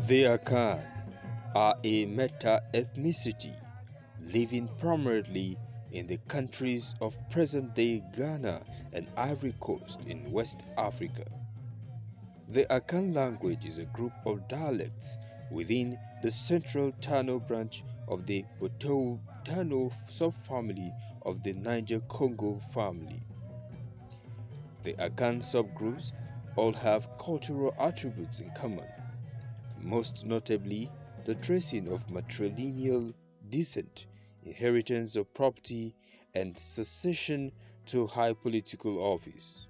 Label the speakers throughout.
Speaker 1: The Akan are a meta-ethnicity living primarily in the countries of present-day Ghana and Ivory Coast in West Africa. The Akan language is a group of dialects within the Central Tano branch of the Plateau Tano subfamily of the Niger-Congo family. The Akan subgroups all have cultural attributes in common, most notably the tracing of matrilineal descent, inheritance of property, and succession to high political office.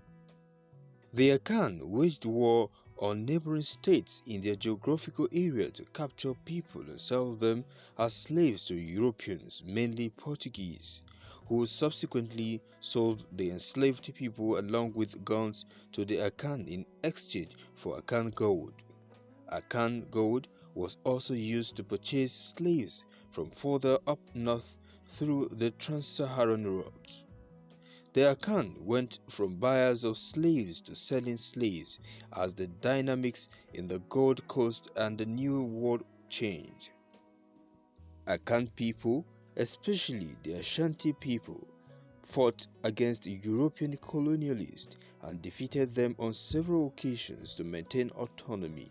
Speaker 1: The Akan waged war on neighboring states in their geographical area to capture people and sell them as slaves to Europeans, mainly Portuguese, who subsequently sold the enslaved people along with guns to the Akan in exchange for Akan gold. Akan gold was also used to purchase slaves from further up north through the trans-Saharan route. The Akan went from buyers of slaves to selling slaves as the dynamics in the Gold Coast and the New World changed. Akan people, especially the Ashanti people, fought against European colonialists and defeated them on several occasions to maintain autonomy.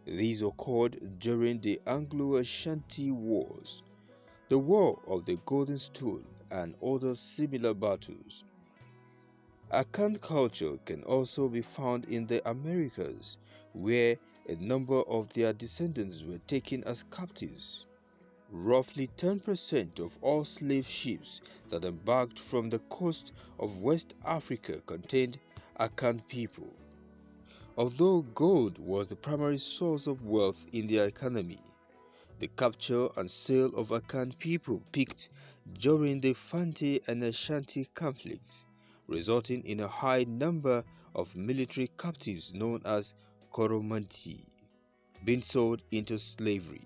Speaker 1: These occurred during the Anglo-Ashanti Wars, the War of the Golden Stool, and other similar battles. Akan culture can also be found in the Americas, where a number of their descendants were taken as captives. Roughly 10% of all slave ships that embarked from the coast of West Africa contained Akan people. Although gold was the primary source of wealth in their economy, the capture and sale of Akan people peaked during the Fante and Ashanti conflicts, resulting in a high number of military captives known as Koromanti being sold into slavery.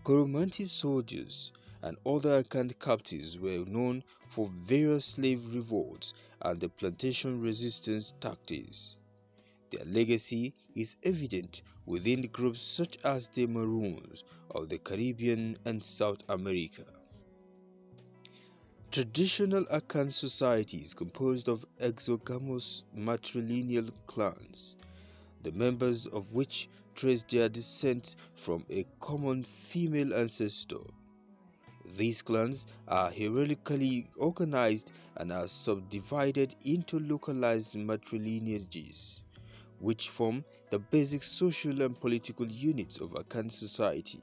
Speaker 1: Koromanti soldiers and other Akan captives were known for various slave revolts and the plantation resistance tactics. Their legacy is evident within groups such as the Maroons of the Caribbean and South America. Traditional Akan society is composed of exogamous matrilineal clans, the members of which trace their descent from a common female ancestor. These clans are hierarchically organized and are subdivided into localized matrilineages, which form the basic social and political units of Akan society.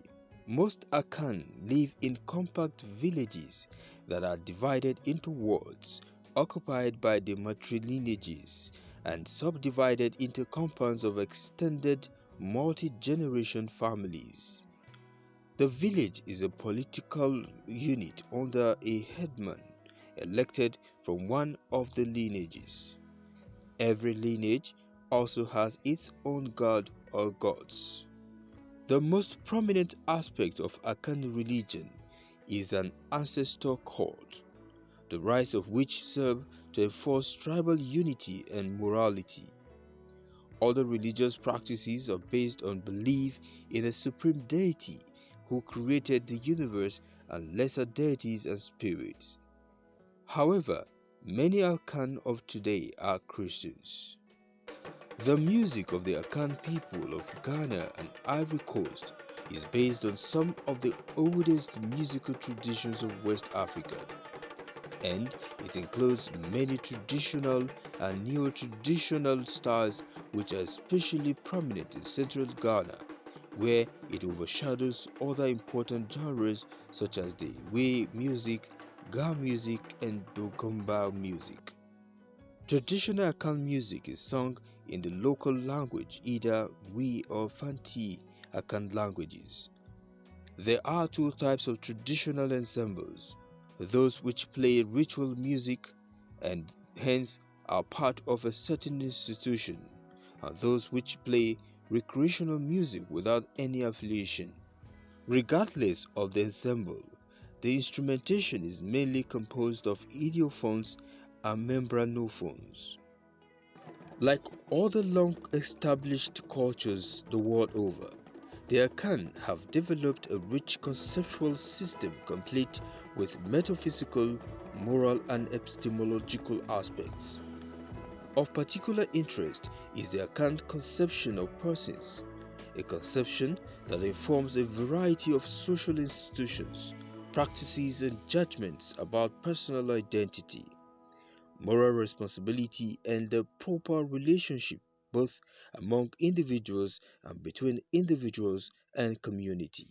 Speaker 1: Most Akan live in compact villages that are divided into wards, occupied by the matrilineages, and subdivided into compounds of extended multi-generation families. The village is a political unit under a headman elected from one of the lineages. Every lineage also has its own god or gods. The most prominent aspect of Akan religion is an ancestor cult, the rites of which serve to enforce tribal unity and morality. Other religious practices are based on belief in a supreme deity who created the universe and lesser deities and spirits. However, many Akan of today are Christians. The music of the Akan people of Ghana and Ivory Coast is based on some of the oldest musical traditions of West Africa, and it includes many traditional and neo-traditional styles which are especially prominent in central Ghana, where it overshadows other important genres such as the Ewe music, Ga music, and Dogomba music. Traditional Akan music is sung in the local language, either Ewe or Fanti Akan languages. There are two types of traditional ensembles: those which play ritual music and hence are part of a certain institution, and those which play recreational music without any affiliation. Regardless of the ensemble, the instrumentation is mainly composed of idiophones and membranophones. Like other long-established cultures the world over, The Akan have developed a rich conceptual system complete with metaphysical, moral and epistemological aspects. Of particular interest is the Akan conception of persons, a conception that informs a variety of social institutions, practices and judgments about personal identity, moral responsibility and the proper relationship both among individuals and between individuals and community.